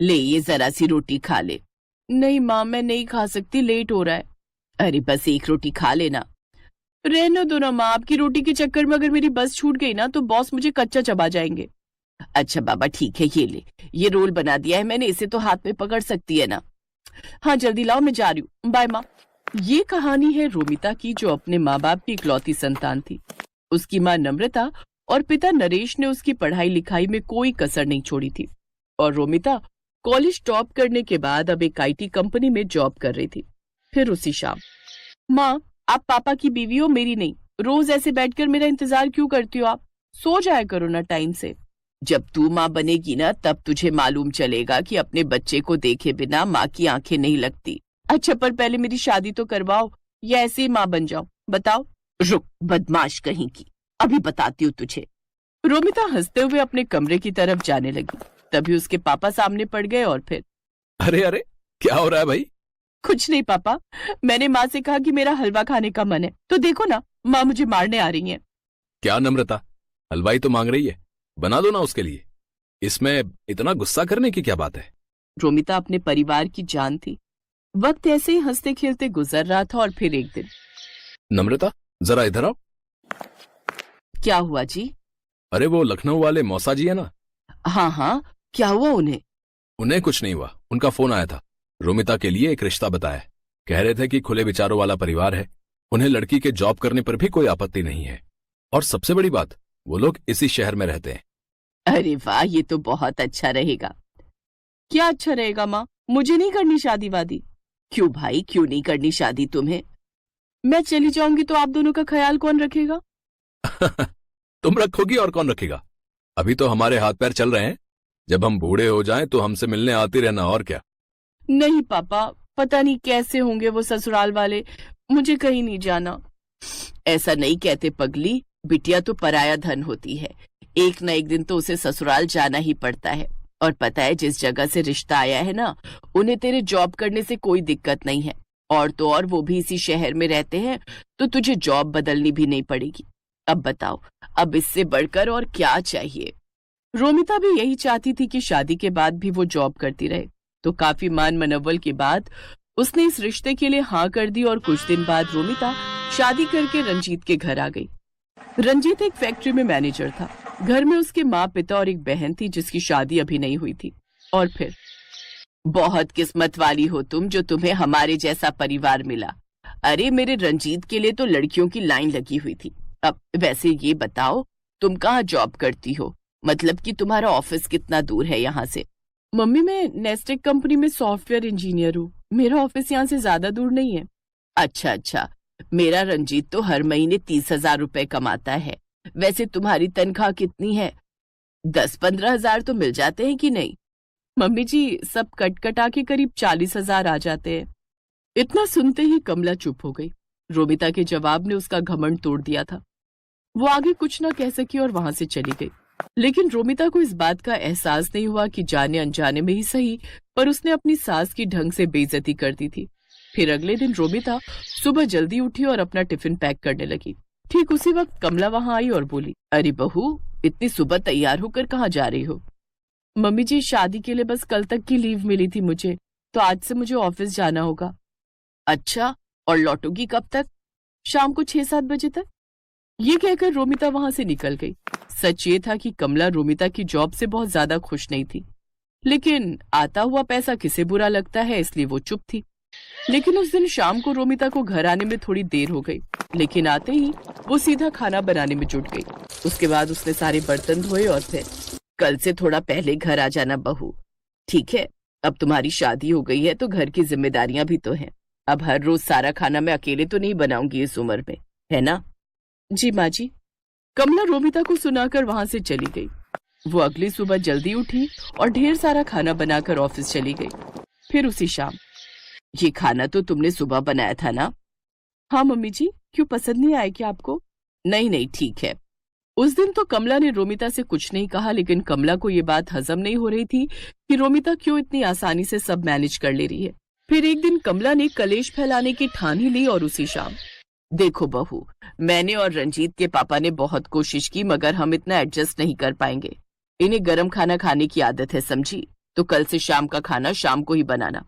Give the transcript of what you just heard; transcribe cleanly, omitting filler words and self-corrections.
ले ये जरा सी रोटी खा ले। नहीं माँ, मैं नहीं खा सकती, लेट हो रहा है। अरे बस एक रोटी खा लेना। रहने दो ना माँ, आपकी रोटी के चक्कर में अगर मेरी बस छूट गई ना तो बॉस मुझे कच्चा चबा जाएंगे। अच्छा बाबा ठीक है, ये ले, ये रोल बना दिया है मैंने, इसे तो हाथ में पकड़ सकती है ना। हाँ जल्दी लाओ, मैं जा रही हूँ, बाय माँ। ये कहानी है रोमिता की, जो अपने माँ बाप की इकलौती संतान थी। उसकी माँ नम्रता और पिता नरेश ने उसकी पढ़ाई लिखाई में कोई कसर नहीं छोड़ी थी, और रोमिता कॉलेज टॉप करने के बाद अब एक आईटी कंपनी में जॉब कर रही थी। फिर उसी शाम, माँ आप पापा की बीवी हो, मेरी नहीं। रोज ऐसे बैठकर मेरा इंतजार क्यों करती हो आप? सो जाया करो ना टाइम से। जब तू माँ बनेगी ना तब तुझे मालूम चलेगा कि अपने बच्चे को देखे बिना माँ की आंखें नहीं लगती। अच्छा पर पहले मेरी शादी तो करवाओ, या ऐसे ही माँ बन जाओ, बताओ। रुक बदमाश कहीं की, अभी बताती हूँ तुझे। रोमिता हंसते हुए अपने कमरे की तरफ जाने लगी। तभी उसके पापा सामने पड़ गए और फिर, अरे अरे, क्या हो रहा है भाई? कुछ नहीं पापा, मैंने माँ से कहा कि मेरा हलवा खाने का मन है, तो देखो ना माँ मुझे मारने आ रही है। क्या नम्रता, हलवाई तो मांग रही है, बना दो ना उसके लिए। इसमें इतना गुस्सा करने की क्या बात है? रोमिता अपने परिवार की जान थी। वक्त ऐसे ही हंसते खेलते गुजर रहा था और फिर एक दिन, नम्रता जरा इधर आओ। क्या हुआ जी? अरे वो लखनऊ वाले मौसा जी है ना, हाँ हाँ, क्या हुआ उन्हें? उन्हें कुछ नहीं हुआ, उनका फोन आया था। रोमिता के लिए एक रिश्ता बताया। कह रहे थे कि खुले विचारों वाला परिवार है, उन्हें लड़की के जॉब करने पर भी कोई आपत्ति नहीं है, और सबसे बड़ी बात, वो लोग इसी शहर में रहते हैं। अरे वाह, ये तो बहुत अच्छा रहेगा। क्या अच्छा रहेगा माँ? मुझे नहीं करनी शादी वादी। क्यों भाई, क्यों नहीं करनी शादी तुम्हें? मैं चली जाऊंगी तो आप दोनों का ख्याल कौन रखेगा? तुम रखोगी और कौन रखेगा? अभी तो हमारे हाथ पैर चल रहे हैं, जब हम बूढ़े हो जाएं तो हमसे मिलने आती रहना, और क्या। नहीं पापा, पता नहीं कैसे होंगे वो ससुराल वाले, मुझे कहीं नहीं जाना। ऐसा नहीं कहते पगली, बिटिया तो पराया धन होती है, एक न एक दिन तो उसे ससुराल जाना ही पड़ता है। और पता है जिस जगह से रिश्ता आया है ना, उन्हें तेरे जॉब करने से कोई दिक्कत नहीं है, और तो और वो भी इसी शहर में रहते हैं, तो तुझे जॉब बदलनी भी नहीं पड़ेगी। अब बताओ, अब इससे बढ़कर और क्या चाहिए? रोमिता भी यही चाहती थी कि शादी के बाद भी वो जॉब करती रहे, तो काफी मान मनव्वल के बाद उसने इस रिश्ते के लिए हाँ कर दी। और कुछ दिन बाद रोमिता शादी करके रंजीत के घर आ गई। रंजीत एक फैक्ट्री में मैनेजर था। घर में उसके माँ पिता और एक बहन थी जिसकी शादी अभी नहीं हुई थी। और फिर, बहुत किस्मत वाली हो तुम जो तुम्हें हमारे जैसा परिवार मिला। अरे मेरे रंजीत के लिए तो लड़कियों की लाइन लगी हुई थी। अब वैसे ये बताओ, तुम कहाँ जॉब करती हो? मतलब कि तुम्हारा ऑफिस कितना दूर है यहाँ से? मम्मी मैं नेस्टेक कंपनी में सॉफ्टवेयर इंजीनियर हूँ, मेरा ऑफिस यहाँ से ज्यादा दूर नहीं है। अच्छा अच्छा, मेरा रंजीत तो हर महीने 30,000 रुपए कमाता है। वैसे तुम्हारी तनख्वाह कितनी है? 10-15 हजार तो मिल जाते हैं कि नहीं? मम्मी जी सब कट कटा के करीब 40,000 आ जाते हैं। इतना सुनते ही कमला चुप हो गई। रोमिता के जवाब ने उसका घमंड तोड़ दिया था। वो आगे कुछ न कह सकी और वहां से चली गई। लेकिन रोमिता को इस बात का एहसास नहीं हुआ कि जाने अनजाने में ही सही, पर उसने अपनी सास की ढंग से बेइज्जती कर दी थी। फिर अगले दिन रोमिता सुबह जल्दी उठी और अपना टिफिन पैक करने लगी। ठीक उसी वक्त कमला वहां आई और बोली, अरे बहू, इतनी सुबह तैयार होकर कहाँ जा रही हो? मम्मी जी शादी के लिए बस कल तक की लीव मिली थी मुझे, तो आज से मुझे ऑफिस जाना होगा। अच्छा, और लौटोगी कब तक? शाम को 6-7 बजे तक। ये कहकर रोमिता वहां से निकल गई। सच ये था कि कमला रोमिता की जॉब से बहुत ज्यादा खुश नहीं थी, लेकिन आता हुआ पैसा किसे बुरा लगता है, इसलिए वो चुप थी। लेकिन उस दिन शाम को रोमिता को घर आने में थोड़ी देर हो गई, लेकिन आते ही वो सीधा खाना बनाने में जुट गई। उसके बाद उसने सारे बर्तन धोए और फिर, कल से थोड़ा पहले घर आ जाना बहू, ठीक है? अब तुम्हारी शादी हो गई है तो घर की जिम्मेदारियां भी तो हैं। अब हर रोज सारा खाना मैं अकेले तो नहीं बनाऊंगी इस उम्र में, है ना? जी माँ जी। कमला रोमिता को सुनाकर वहां से चली गई। वो अगली सुबह जल्दी उठी और ढेर सारा खाना बनाकर ऑफिस चली गई। फिर उसी शाम, ये खाना तो तुमने सुबह बनाया था ना? हाँ मम्मी जी, क्यों पसंद नहीं आया क्या आपको? नहीं नहीं ठीक है। उस दिन तो कमला ने रोमिता से कुछ नहीं कहा, लेकिन कमला को ये बात हजम नहीं हो रही थी कि रोमिता क्यों इतनी आसानी से सब मैनेज कर ले रही है। फिर एक दिन कमला ने कलेश फैलाने की ठान ही ली और उसी शाम, देखो बहू, मैंने और रंजीत के पापा ने बहुत कोशिश की, मगर हम इतना एडजस्ट नहीं कर पाएंगे। इन्हें गरम खाना खाने की आदत है, समझी? तो कल से शाम का खाना शाम को ही बनाना।